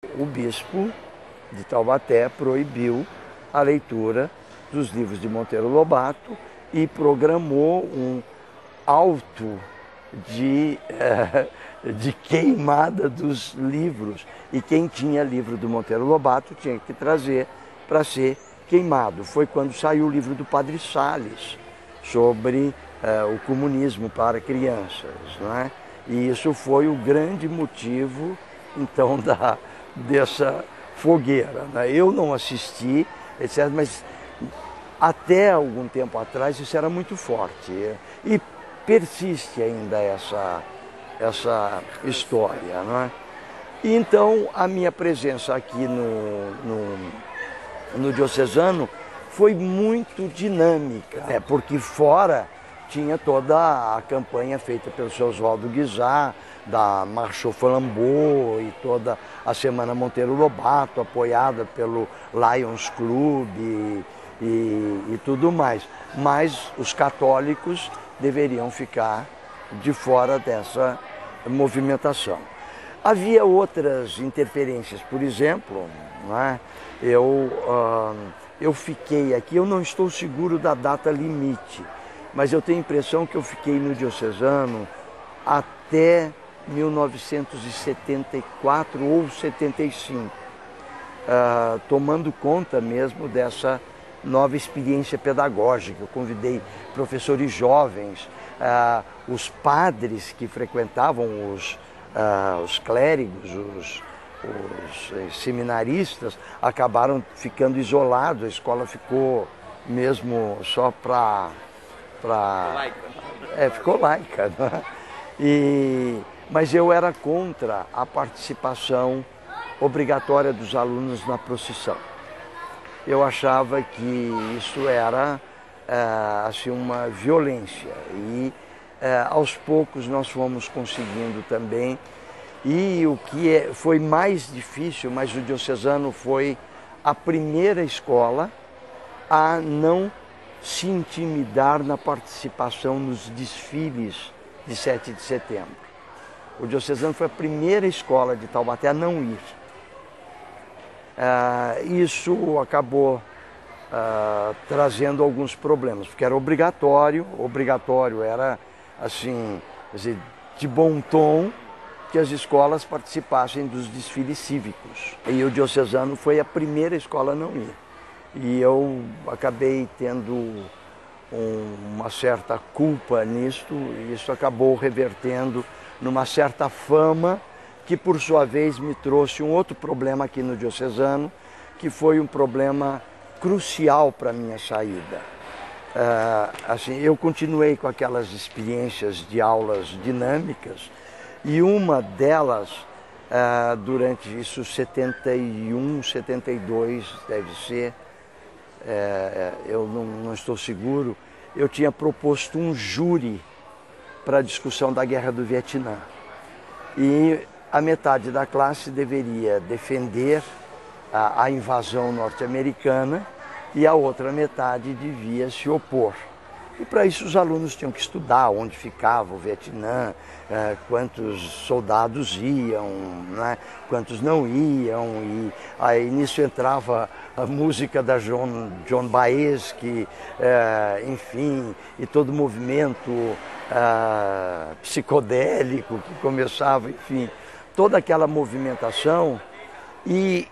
O bispo de Taubaté proibiu a leitura dos livros de Monteiro Lobato e programou um auto de queimada dos livros. E quem tinha livro do Monteiro Lobato tinha que trazer para ser queimado. Foi quando saiu o livro do Padre Salles sobre o comunismo para crianças, não é? E isso foi o grande motivo, então, dessa fogueira, né? Eu não assisti, etc., mas até algum tempo atrás isso era muito forte. E persiste ainda essa história, não é? E então a minha presença aqui no Diocesano foi muito dinâmica, porque fora tinha toda a campanha feita pelo seu Oswaldo Guizar, da Marchou Flambeau e toda a Semana Monteiro Lobato, apoiada pelo Lions Club e tudo mais. Mas os católicos deveriam ficar de fora dessa movimentação. Havia outras interferências, por exemplo, não é? Eu fiquei aqui, eu não estou seguro da data limite, mas eu tenho a impressão que eu fiquei no Diocesano até 1974 ou 75, tomando conta mesmo dessa nova experiência pedagógica. Eu convidei professores jovens, os padres que frequentavam, os clérigos, os seminaristas, acabaram ficando isolados, a escola ficou mesmo só ficou laica, né? Mas eu era contra a participação obrigatória dos alunos na procissão. Eu achava que isso era assim, uma violência e aos poucos nós fomos conseguindo também. E o que foi mais difícil, mas o Diocesano foi a primeira escola a não se intimidar na participação nos desfiles de 7 de setembro. O Diocesano foi a primeira escola de Taubaté a não ir. Isso acabou trazendo alguns problemas, porque era obrigatório era assim, de bom tom que as escolas participassem dos desfiles cívicos. E o Diocesano foi a primeira escola a não ir. E eu acabei tendo uma certa culpa nisto, e isso acabou revertendo numa certa fama que, por sua vez, me trouxe um outro problema aqui no Diocesano, que foi um problema crucial para a minha saída. Assim, eu continuei com aquelas experiências de aulas dinâmicas, e uma delas, durante isso, 71, 72, deve ser, eu não estou seguro, eu tinha proposto um júri para a discussão da Guerra do Vietnã. E a metade da classe deveria defender a invasão norte-americana e a outra metade devia se opor. E para isso os alunos tinham que estudar onde ficava o Vietnã, quantos soldados iam, né, quantos não iam. E aí nisso entrava a música da Joan Baez, que, enfim, e todo o movimento psicodélico que começava, enfim, toda aquela movimentação. E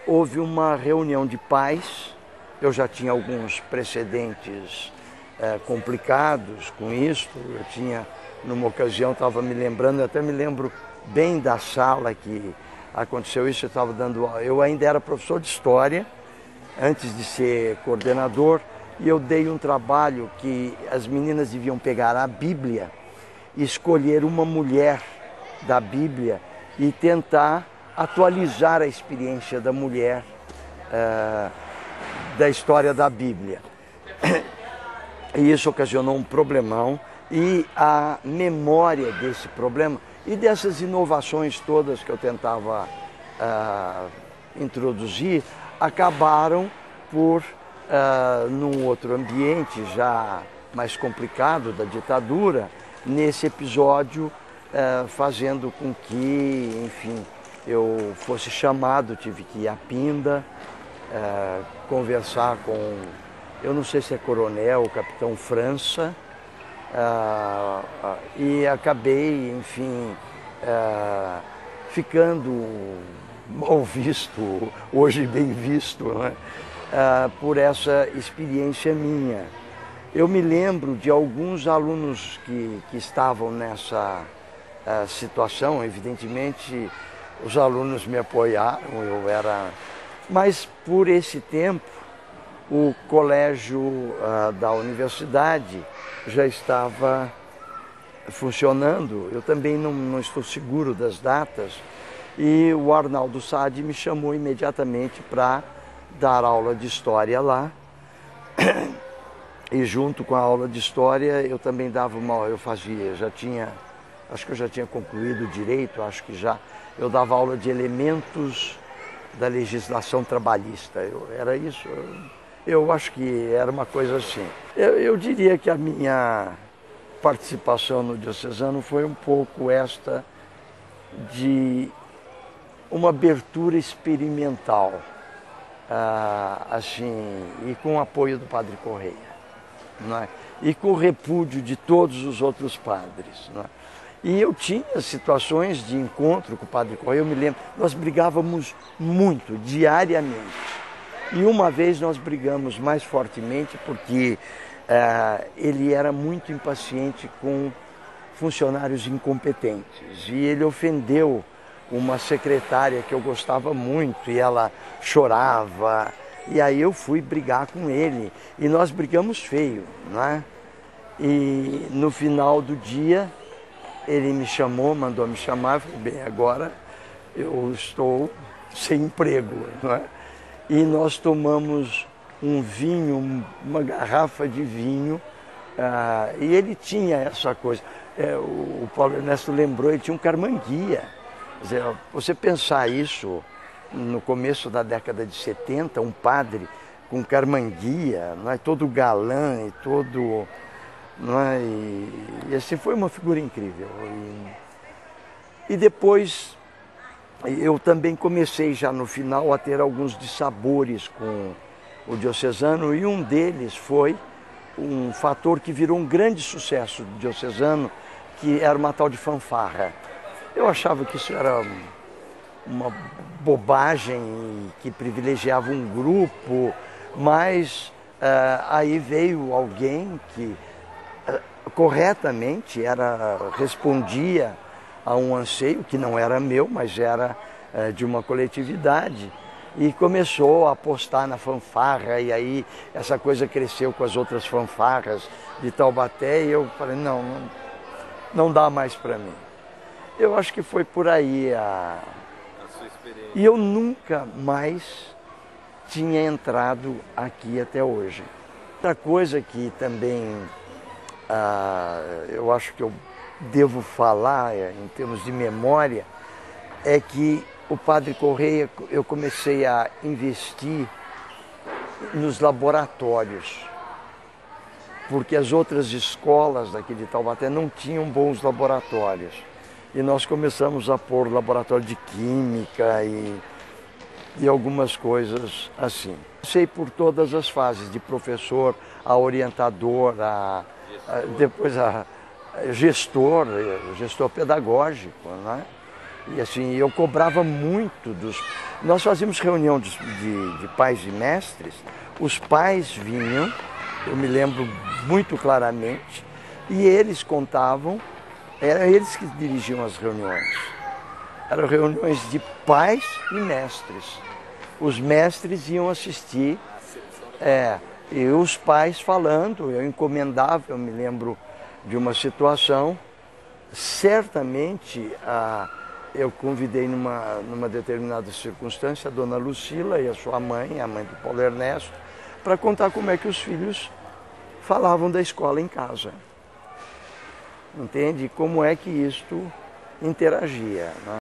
houve uma reunião de pais. Eu já tinha alguns precedentes complicados com isso. Eu tinha, numa ocasião, estava me lembrando, eu até me lembro bem da sala que aconteceu isso. Eu ainda era professor de História, antes de ser coordenador, e eu dei um trabalho que as meninas deviam pegar a Bíblia e escolher uma mulher da Bíblia e tentar atualizar a experiência da mulher da história da Bíblia. E isso ocasionou um problemão, e a memória desse problema e dessas inovações todas que eu tentava introduzir acabaram por, num outro ambiente já mais complicado da ditadura, nesse episódio fazendo com que, enfim, eu fosse chamado, tive que ir à Pinda, conversar com, eu não sei se é coronel, o capitão França, e acabei, enfim, ficando mal visto, hoje bem visto, né? Por essa experiência minha. Eu me lembro de alguns alunos que estavam nessa situação, evidentemente os alunos me apoiaram, mas por esse tempo o colégio da universidade já estava funcionando, eu também não estou seguro das datas, e o Arnaldo Sade me chamou imediatamente para dar aula de história lá. E junto com a aula de história eu também dava acho que eu já tinha concluído direito, acho que já, eu dava aula de elementos da legislação trabalhista, era isso, eu acho que era uma coisa assim. Eu diria que a minha participação no Diocesano foi um pouco esta de uma abertura experimental, assim, e com o apoio do Padre Correia, não é? E com o repúdio de todos os outros padres, não é? E eu tinha situações de encontro com o Padre Correia, eu me lembro, nós brigávamos muito, diariamente. E uma vez nós brigamos mais fortemente porque ele era muito impaciente com funcionários incompetentes. E ele ofendeu uma secretária que eu gostava muito e ela chorava. E aí eu fui brigar com ele e nós brigamos feio, né? E no final do dia ele me chamou, mandou me chamar, eu falei, bem, agora eu estou sem emprego, não é? E nós tomamos um vinho, uma garrafa de vinho, e ele tinha essa coisa. O Paulo Ernesto lembrou, ele tinha um carmanguia. Quer dizer, você pensar isso no começo da década de 70, um padre com carmanguia, não é? Todo galã e todo... Não é? E assim foi uma figura incrível. E depois eu também comecei já no final a ter alguns dissabores com o Diocesano, e um deles foi um fator que virou um grande sucesso do Diocesano, que era uma tal de fanfarra. Eu achava que isso era uma bobagem que privilegiava um grupo, mas aí veio alguém que corretamente respondia a um anseio que não era meu, mas era de uma coletividade, e começou a apostar na fanfarra, e aí essa coisa cresceu com as outras fanfarras de Taubaté, e eu falei, não dá mais para mim. Eu acho que foi por aí a sua experiência. E eu nunca mais tinha entrado aqui até hoje. Outra coisa que também eu acho que eu devo falar em termos de memória é que o Padre Correia, eu comecei a investir nos laboratórios, porque as outras escolas daqui de Taubaté não tinham bons laboratórios. E nós começamos a pôr laboratório de química e algumas coisas assim. Passei por todas as fases, de professor a orientador, depois a gestor pedagógico, né? E assim, eu cobrava muito dos... Nós fazíamos reunião de pais e mestres, os pais vinham, eu me lembro muito claramente, e eles contavam, eram eles que dirigiam as reuniões. Eram reuniões de pais e mestres. Os mestres iam assistir, e os pais falando, eu encomendava, eu me lembro de uma situação, certamente eu convidei numa determinada circunstância a dona Lucila e a sua mãe, a mãe do Paulo Ernesto, para contar como é que os filhos falavam da escola em casa. Entende? Como é que isto interagia, né?